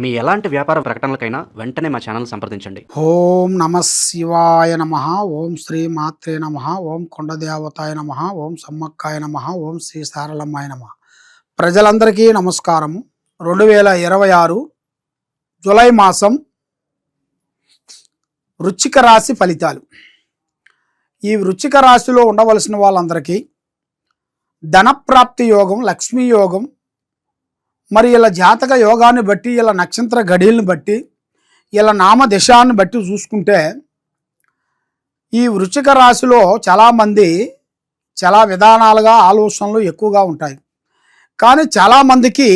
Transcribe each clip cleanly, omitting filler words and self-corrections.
మీ ఎలాంటి వ్యాపార ప్రకటనలకైనా వెంటనే మా ఛానల్ సంప్రదించండి. ఓం నమ శివాయ నమ. ఓం శ్రీ మాత్రే నమ. ఓం కొండదేవతాయ నమ. ఓం సమ్మక్కాయ నమ. ఓం శ్రీ సారలమ్మాయ నమ. ప్రజలందరికీ నమస్కారము. 2026 జూలై మాసం వృశ్చిక రాశి ఫలితాలు. ఈ వృశ్చిక రాశిలో ఉండవలసిన వాళ్ళందరికీ ధనప్రాప్తి యోగం, లక్ష్మీ యోగం, మరి ఇలా జాతక యోగాన్ని బట్టి, ఇలా నక్షత్ర గడియలను బట్టి, ఇలా నామదశాన్ని బట్టి చూసుకుంటే ఈ వృశ్చిక రాశిలో చాలామంది చాలా విధానాలుగా ఆలోచనలు ఎక్కువగా ఉంటాయి. కానీ చాలామందికి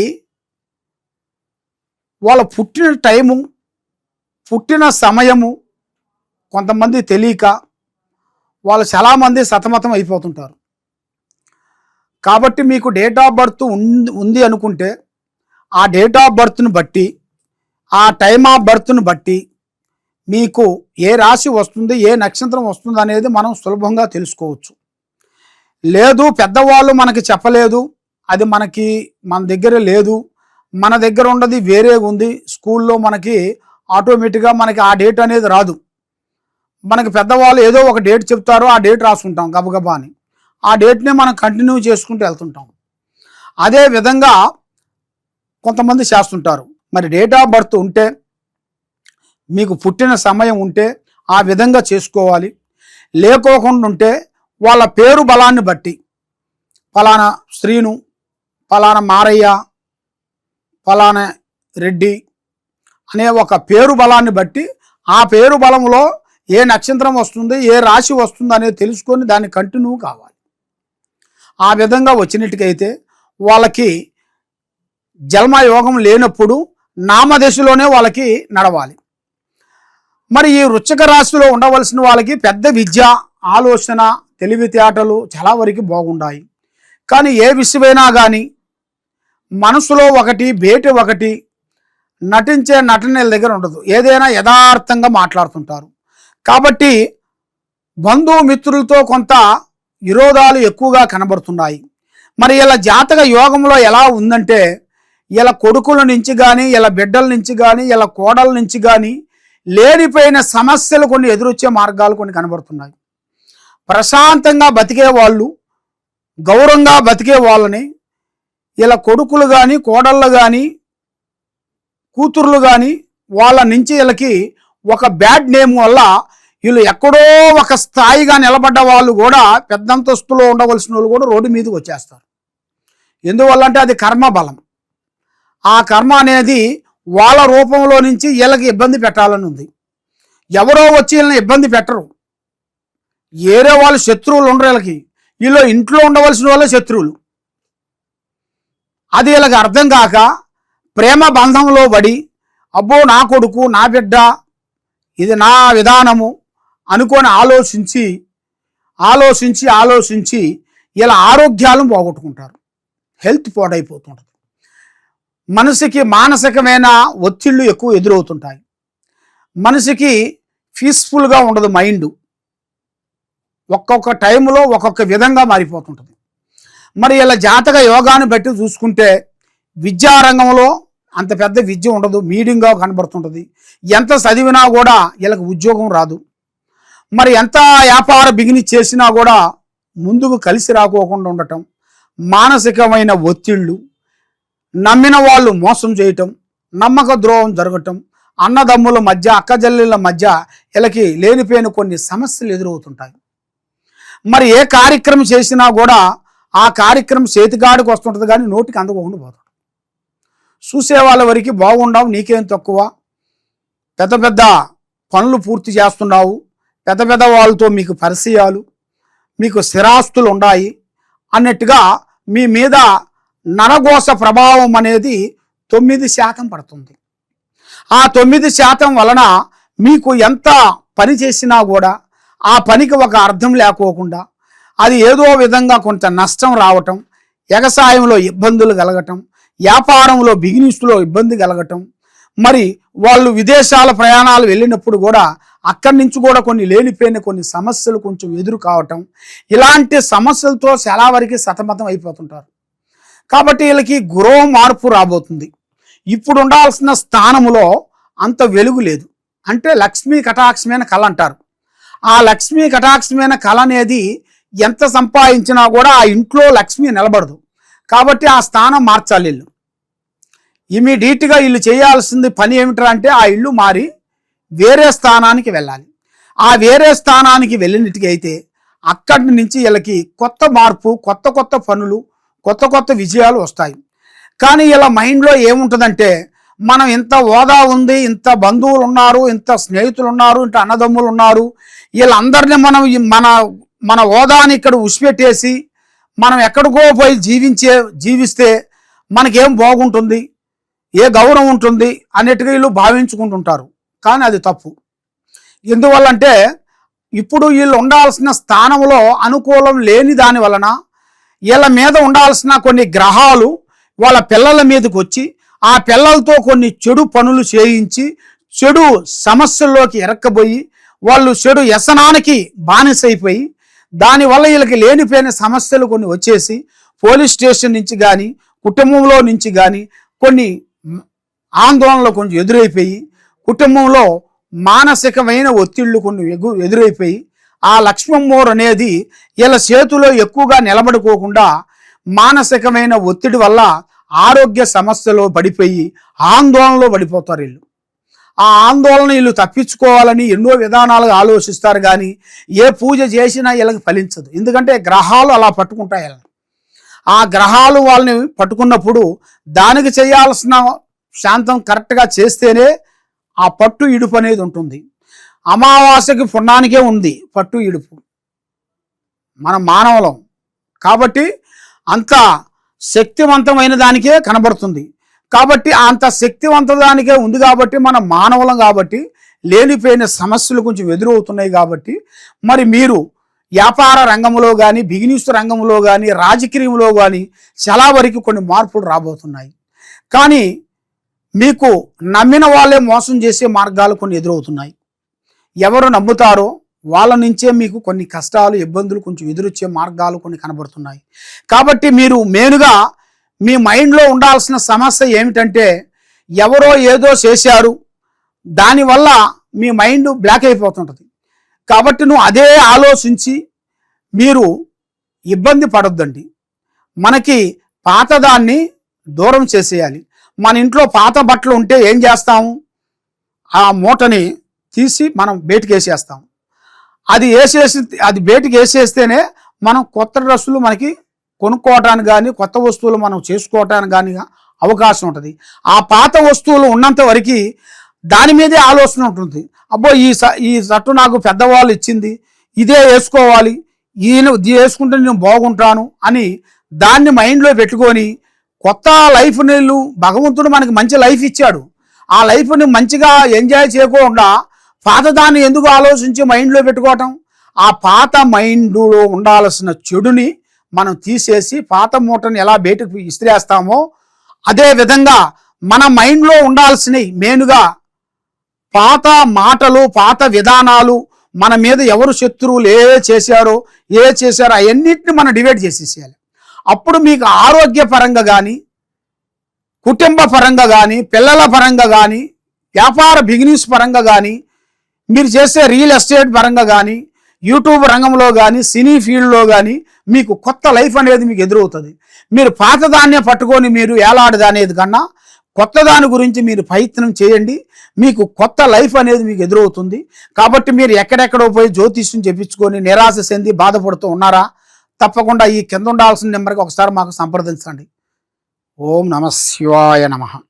వాళ్ళ పుట్టిన టైము, పుట్టిన సమయము కొంతమంది తెలియక వాళ్ళు చాలామంది సతమతం అయిపోతుంటారు. కాబట్టి మీకు డేట్ ఆఫ్ బర్త్ ఉంది అనుకుంటే ఆ డేట్ ఆఫ్ బర్త్ను బట్టి, ఆ టైమ్ ఆఫ్ బర్త్ను బట్టి మీకు ఏ రాశి వస్తుంది, ఏ నక్షత్రం వస్తుంది అనేది మనం సులభంగా తెలుసుకోవచ్చు. లేదు పెద్దవాళ్ళు మనకి చెప్పలేదు, అది మన దగ్గర లేదు, మన దగ్గర ఉన్నది వేరే ఉంది, స్కూల్లో మనకి ఆటోమేటిక్గా మనకి ఆ డేట్ అనేది రాదు. మనకి పెద్దవాళ్ళు ఏదో ఒక డేట్ చెప్తారో ఆ డేట్ రాసుకుంటాం గబగబా అని. ఆ డేట్నే మనం కంటిన్యూ చేసుకుంటూ వెళ్తుంటాం. అదే విధంగా కొంతమంది చేస్తుంటారు. మరి డేట్ ఆఫ్ బర్త్ ఉంటే, మీకు పుట్టిన సమయం ఉంటే ఆ విధంగా చేసుకోవాలి. లేకోకుండా ఉంటే వాళ్ళ పేరు బలాన్ని బట్టి, ఫలానా శ్రీను, ఫలానా మారయ్య, ఫలానా రెడ్డి అనే ఒక పేరు బలాన్ని బట్టి, ఆ పేరు బలంలో ఏ నక్షత్రం వస్తుంది, ఏ రాశి వస్తుంది అనేది తెలుసుకొని దాన్ని కంటిన్యూ కావాలి. ఆ విధంగా వచ్చినట్టుకైతే వాళ్ళకి జన్మయోగం లేనప్పుడు నామదశలోనే వాళ్ళకి నడవాలి. మరి ఈ వృశ్చిక రాశిలో ఉండవలసిన వాళ్ళకి పెద్ద విద్య, ఆలోచన, తెలివితేటలు చాలా వరకు బాగుండాయి. కానీ ఏ విషయమైనా కానీ మనసులో ఒకటి, బయట ఒకటి, నటించే నటనల దగ్గర ఉండదు. ఏదైనా యథార్థంగా మాట్లాడుతుంటారు. కాబట్టి బంధుమిత్రులతో కొంత విరోధాలు ఎక్కువగా కనబడుతున్నాయి. మరి ఇలా జాతక యోగంలో ఎలా ఉందంటే, ఇలా కొడుకుల నుంచి కానీ, ఇలా బిడ్డల నుంచి కానీ, ఇలా కోడల నుంచి కానీ లేనిపోయిన సమస్యలు కొన్ని ఎదురొచ్చే మార్గాలు కొన్ని కనబడుతున్నాయి. ప్రశాంతంగా బతికే వాళ్ళు, గౌరవంగా బతికే వాళ్ళని ఇలా కొడుకులు కానీ, కోడళ్ళు కానీ, కూతుర్లు కానీ వాళ్ళ నుంచి వీళ్ళకి ఒక బ్యాడ్ నేమ్ వల్ల వీళ్ళు ఎక్కడో ఒక స్థాయిగా నిలబడ్డ వాళ్ళు కూడా, పెద్దంతస్తులో ఉండవలసిన వాళ్ళు కూడా రోడ్డు మీదకి వచ్చేస్తారు. ఎందువల్లంటే అది కర్మ బలం. ఆ కర్మ అనేది వాళ్ళ రూపంలో నుంచి వీళ్ళకి ఇబ్బంది పెట్టాలని ఉంది. ఎవరో వచ్చి వీళ్ళని ఇబ్బంది పెట్టరు. ఏరే వాళ్ళు శత్రువులు ఉండరు వీళ్ళకి. వీళ్ళు ఇంట్లో ఉండవలసిన వాళ్ళే శత్రువులు. అది వీళ్ళకి అర్థం కాక ప్రేమ బంధంలో పడి, అబ్బో నా కొడుకు, నా బిడ్డ, ఇది నా విధానము అనుకొని ఆలోచించి ఇలా ఆరోగ్యాలను పోగొట్టుకుంటారు. హెల్త్ పాడైపోతుంటుంది. మనిషికి మానసికమైన ఒత్తిళ్లు ఎక్కువ ఎదురవుతుంటాయి. మనిషికి పీస్ఫుల్గా ఉండదు మైండ్. ఒక్కొక్క టైంలో ఒక్కొక్క విధంగా మారిపోతుంటుంది. మరి ఇలా జాతక యోగాన్ని బట్టి చూసుకుంటే విద్యారంగంలో అంత పెద్ద విద్య ఉండదు, మీడియంగా కనబడుతుంటుంది. ఎంత చదివినా కూడా వీళ్ళకి ఉద్యోగం రాదు. మరి ఎంత వ్యాపార బిగినిస్ చేసినా కూడా ముందుకు కలిసి రాకోకుండా ఉండటం, మానసికమైన ఒత్తిళ్ళు, నమ్మిన వాళ్ళు మోసం చేయటం, నమ్మక ద్రోహం జరగటం, అన్నదమ్ముల మధ్య, అక్కజల్లుల మధ్య వీళ్ళకి లేనిపోయిన కొన్ని సమస్యలు ఎదురవుతుంటాయి. మరి ఏ కార్యక్రమం చేసినా కూడా ఆ కార్యక్రమం చేతికాడికి వస్తుంటుంది కానీ నోటికి అందకుండా పోతుంది. చూసే వాళ్ళ వరకు బాగుండవు, నీకేం తక్కువ, పెద్ద పెద్ద పనులు పూర్తి చేస్తున్నావు, పెద్ద పెద్ద వాళ్ళతో మీకు పరిచయాలు, మీకు స్థిరాస్తులు ఉన్నాయి అన్నట్టుగా మీ మీద నరఘోష ప్రభావం అనేది 9% పడుతుంది. ఆ 9% వలన మీకు ఎంత పని చేసినా కూడా ఆ పనికి ఒక అర్థం లేకోకుండా, అది ఏదో విధంగా కొంత నష్టం రావటం, వ్యవసాయంలో ఇబ్బందులు కలగటం, వ్యాపారంలో బిజినెస్లో ఇబ్బంది కలగటం, మరి వాళ్ళు విదేశాల ప్రయాణాలు వెళ్ళినప్పుడు కూడా అక్కడి నుంచి కూడా కొన్ని లేనిపోయిన కొన్ని సమస్యలు కొంచెం ఎదురు కావటం, ఇలాంటి సమస్యలతో చాలా వరకు సతమతం అయిపోతుంటారు. కాబట్టి వీళ్ళకి గృహ మార్పు రాబోతుంది. ఇప్పుడు ఉండాల్సిన స్థానములో అంత వెలుగు లేదు. అంటే లక్ష్మీ కటాక్షమైన కళ అంటారు. ఆ లక్ష్మీ కటాక్షమైన కళ అనేది ఎంత సంపాదించినా కూడా ఆ ఇంట్లో లక్ష్మి నిలబడదు. కాబట్టి ఆ స్థానం మార్చాలి. ఇల్లు ఇమీడియట్గా ఇల్లు చేయాల్సింది పని ఏమిటంటే అంటే ఆ ఇల్లు మారి వేరే స్థానానికి వెళ్ళాలి. ఆ వేరే స్థానానికి వెళ్ళినట్టుగైతే అక్కడి నుంచి వీళ్ళకి కొత్త మార్పు, కొత్త కొత్త పనులు, కొత్త కొత్త విజయాలు వస్తాయి. కానీ ఇలా మైండ్లో ఏముంటుందంటే మనం ఇంత హోదా ఉంది, ఇంత బంధువులు ఉన్నారు, ఇంత స్నేహితులు ఉన్నారు, ఇంత అన్నదమ్ములు ఉన్నారు, వీళ్ళందరినీ మనం మన హోదాని ఇక్కడ ఉసిపెట్టేసి మనం ఎక్కడికో పోయి జీవిస్తే మనకేం బాగుంటుంది, ఏ గౌరవం ఉంటుంది అన్నట్టుగా వీళ్ళు భావించుకుంటుంటారు. కానీ అది తప్పు. ఎందువల్లంటే ఇప్పుడు వీళ్ళు ఉండాల్సిన స్థానంలో అనుకూలం లేని దాని వలన వీళ్ళ మీద ఉండాల్సిన కొన్ని గ్రహాలు వాళ్ళ పిల్లల మీదకి వచ్చి ఆ పిల్లలతో కొన్ని చెడు పనులు చేయించి చెడు సమస్యల్లోకి ఎరక్కబోయి వాళ్ళు చెడు వ్యసనానికి బానిసైపోయి దానివల్ల వీళ్ళకి లేనిపోయిన సమస్యలు కొన్ని వచ్చేసి పోలీస్ స్టేషన్ నుంచి కానీ కుటుంబంలో నుంచి కానీ కొన్ని ఆందోళనలు కొంచెం ఎదురైపోయి కుటుంబంలో మానసికమైన ఒత్తిళ్లు కొన్ని ఎదురైపోయి ఆ లక్ష్మమ్మోరు అనేది వీళ్ళ చేతిలో ఎక్కువగా నిలబడుకోకుండా మానసికమైన ఒత్తిడి వల్ల ఆరోగ్య సమస్యలో పడిపోయి ఆందోళనలో పడిపోతారు. వీళ్ళు ఆ ఆందోళన వీళ్ళు తప్పించుకోవాలని ఎన్నో విధానాలుగా ఆలోచిస్తారు. కానీ ఏ పూజ చేసినా వీళ్ళకి ఫలించదు. ఎందుకంటే గ్రహాలు అలా పట్టుకుంటాయి వీళ్ళని. ఆ గ్రహాలు వాళ్ళని పట్టుకున్నప్పుడు దానికి చేయాల్సిన శాంతం కరెక్ట్గా చేస్తేనే ఆ పట్టు ఇడుపు అనేది ఉంటుంది. అమావాస్యకి పుణ్యానికే ఉంది పట్టు ఇడుపు. మనం మానవులం కాబట్టి అంత శక్తివంతమైన దానికే కనబడుతుంది. కాబట్టి అంత శక్తివంత దానికే ఉంది కాబట్టి మనం మానవులం కాబట్టి లేనిపోయిన సమస్యలు కొంచెం ఎదురవుతున్నాయి. కాబట్టి మరి మీరు వ్యాపార రంగంలో కానీ బిజినెస్ రంగంలో కానీ రాజకీయంలో కానీ చాలా వరకు కొన్ని మార్పులు రాబోతున్నాయి. కానీ మీకు నమ్మిన వాళ్ళే మోసం చేసే మార్గాలు కొన్ని ఎదురవుతున్నాయి. ఎవరు నమ్ముతారో వాళ్ళ నుంచే మీకు కొన్ని కష్టాలు ఇబ్బందులు కొంచెం ఎదురొచ్చే మార్గాలు కొన్ని కనబడుతున్నాయి. కాబట్టి మీరు మెయిన్గా మీ మైండ్లో ఉండాల్సిన సమస్య ఏమిటంటే ఎవరో ఏదో చేశారు, దానివల్ల మీ మైండ్ బ్లాక్ అయిపోతుంటుంది. కాబట్టి నువ్వు అదే ఆలోచించి మీరు ఇబ్బంది పడొద్దండి. మనకి పాతదాన్ని దూరం చేసేయాలి. మన ఇంట్లో పాత బట్టలు ఉంటే ఏం చేస్తాము, ఆ మూటని తీసి మనం బయటికి వేసేస్తాం. అది బయటికి వేసేస్తేనే మనం కొత్త డ్రెస్సులు మనకి కొనుక్కోవటానికి కానీ కొత్త వస్తువులు మనం చేసుకోవటానికి కానీ అవకాశం ఉంటుంది. ఆ పాత వస్తువులు ఉన్నంత వరకు దాని మీదే ఆలోచన ఉంటుంది. అబ్బో ఈ షర్టు నాకు పెద్దవాళ్ళు ఇచ్చింది, ఇదే వేసుకోవాలి, ఇది వేసుకుంటే నేను బాగుంటాను అని దాన్ని మైండ్లో పెట్టుకొని కొత్త లైఫ్ నీళ్ళు భగవంతుడు మనకి మంచి లైఫ్ ఇచ్చాడు. ఆ లైఫ్ని మంచిగా ఎంజాయ్ చేయకుండా పాతదాన్ని ఎందుకు ఆలోచించి మైండ్లో పెట్టుకోవటం? ఆ పాత మైండ్లో ఉండాల్సిన చెడుని మనం తీసేసి పాత మూటని ఎలా బయటకు ఇస్త్రేస్తామో అదే విధంగా మన మైండ్లో ఉండాల్సినవి మెయిన్గా పాత మాటలు, పాత విధానాలు, మన మీద ఎవరు శత్రువులు ఏ చేశారో అవన్నిటిని మనం డివైడ్ చేసేసేయాలి. అప్పుడు మీకు ఆరోగ్యపరంగా కానీ కుటుంబ పరంగా కానీ పిల్లల పరంగా కానీ వ్యాపార బిజినెస్ పరంగా కానీ మీరు చేసే రియల్ ఎస్టేట్ పరంగా కానీ యూట్యూబ్ రంగంలో కానీ సినీ ఫీల్డ్లో కానీ మీకు కొత్త లైఫ్ అనేది మీకు ఎదురవుతుంది. మీరు పాతదాన్నే పట్టుకొని మీరు ఏలాడదనేది కన్నా కొత్త దాని గురించి మీరు ప్రయత్నం చేయండి. మీకు కొత్త లైఫ్ అనేది మీకు ఎదురవుతుంది. కాబట్టి మీరు ఎక్కడెక్కడో పోయి జ్యోతిష్యం చెప్పించుకొని నిరాశ చెంది బాధపడుతూ ఉన్నారా? తప్పకుండా ఈ కింద ఉండాల్సిన నెంబర్కి ఒకసారి మాకు సంప్రదించండి. ఓం నమ శివాయ నమః.